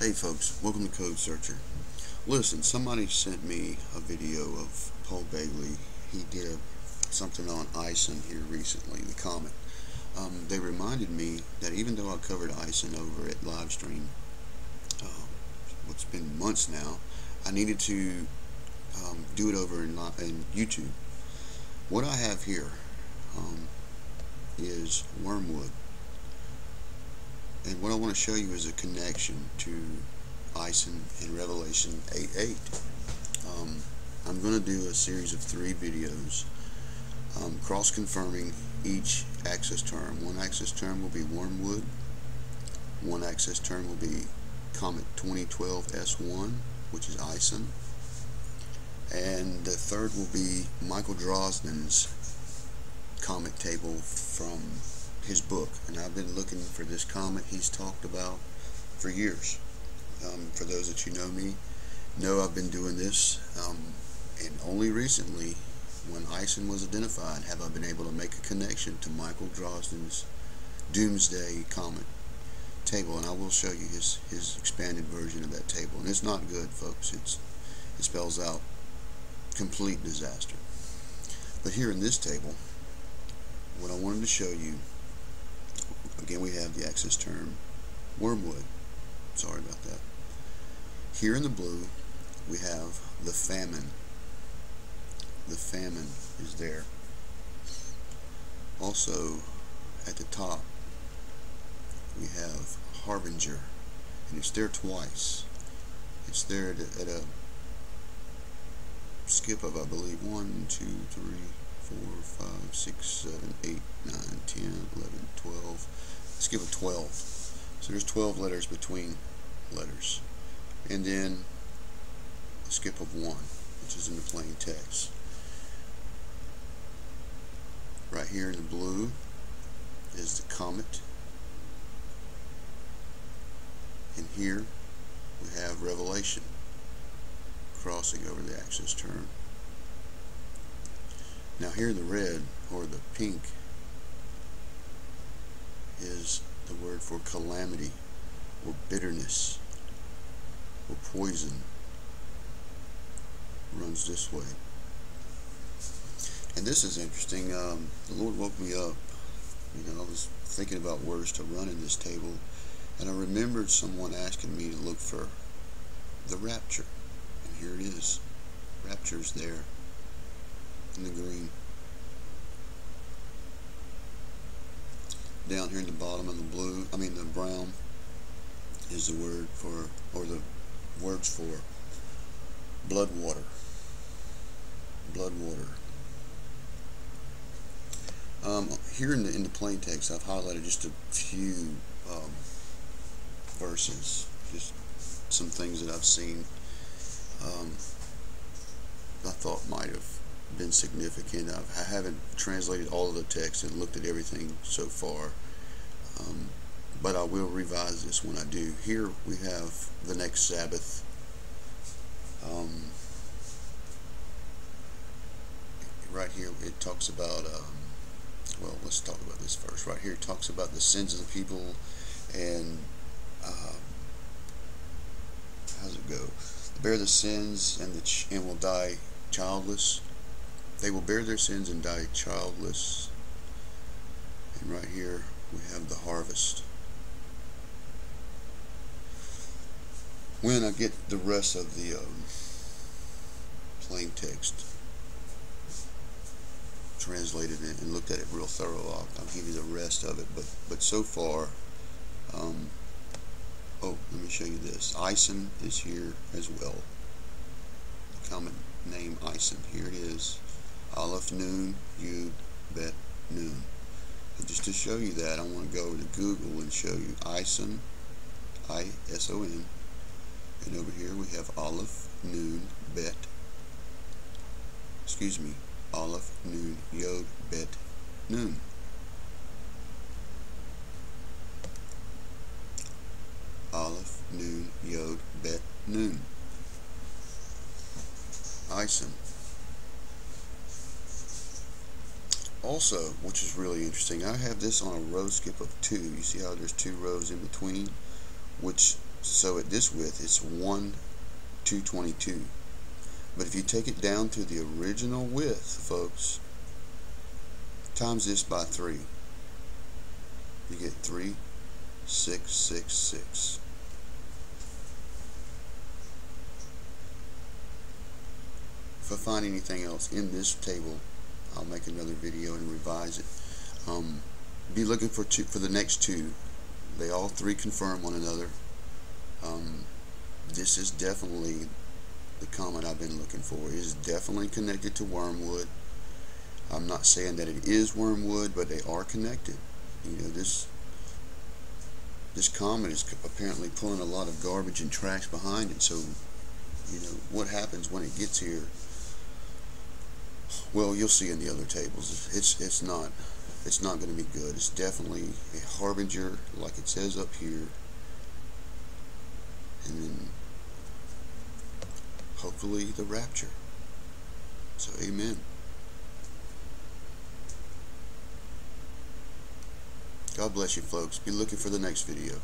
Hey folks, welcome to Code Searcher. Listen, somebody sent me a video of Paul Bailey. He did something on Ison here recently, the comet. They reminded me that even though I covered Ison over at Livestream, it's been months now, I needed to do it over in YouTube. What I have here is Wormwood. And what I want to show you is a connection to Ison in Revelation 8:8. I'm going to do a series of 3 videos cross-confirming each access term. One access term will be Wormwood. One access term will be Comet 2012 S1, which is Ison. And the third will be Michael Drosnin's comet table from his book, and I've been looking for this comet he's talked about for years. For those that you know me, know I've been doing this, and only recently, when Ison was identified, have I been able to make a connection to Michael Drosnin's Doomsday Comet table, and I will show you his expanded version of that table. And it's not good, folks. It spells out complete disaster. But here in this table, what I wanted to show you, again, we have the access term Wormwood. Sorry about that. Here in the blue, we have the famine. The famine is there. Also, at the top, we have Harbinger, and it's there twice. It's there at a skip of, I believe, 1, 2, 3, 4, 5, 6, 7, 8, 9, 10, 11, 12. Skip of 12. So there's 12 letters between letters. And then a skip of 1, which is in the plain text. Right here in the blue is the comet. And here we have Revelation crossing over the access term. Now here in the red, or the pink, is the word for calamity, or bitterness, or poison. Runs this way. And this is interesting. The Lord woke me up. I was thinking about words to run in this table, and I remembered someone asking me to look for the rapture. And here it is. Rapture's there in the green. Down here in the bottom of the brown, is the word for, or the words for, blood water. Blood water. Here in the plain text, I've highlighted just a few verses, just some things that I've seen I thought might have been significant. I haven't translated all of the text and looked at everything so far, but I will revise this when I do. Here we have the next Sabbath. Right here it talks about, well, let's talk about this first. Right here it talks about the sins of the people, and how's it go? Bear the sins and will die childless. They will bear their sins and die childless. And right here we have the harvest. When I get the rest of the plain text translated and looked at it real thorough, I'll give you the rest of it. But so far, oh, let me show you this. Ison is here as well. The comet name Ison. Here it is. Aleph Nun Yud Bet Nun. And just to show you that, I want to go over to Google and show you Ison, I-S-O-N, and over here we have Aleph Nun Bet, Aleph Nun Yod Bet Nun. Aleph Nun Yod Bet Nun. Ison. Also, which is really interesting, I have this on a row skip of 2. You see how there's 2 rows in between, which So at this width, it's 1/222. But if you take it down to the original width, folks, times this by 3, you get 3,666. If I find anything else in this table, I'll make another video and revise it. Be looking for the next two. They all three confirm one another. This is definitely the comet I've been looking for. It is definitely connected to Wormwood. I'm not saying that it is Wormwood, but they are connected. You know, this comet is apparently pulling a lot of garbage and trash behind it. So, you know, what happens when it gets here? Well, you'll see in the other tables. It's not going to be good. It's definitely a harbinger, like it says up here, and then hopefully the rapture. So, amen. God bless you, folks. Be looking for the next video.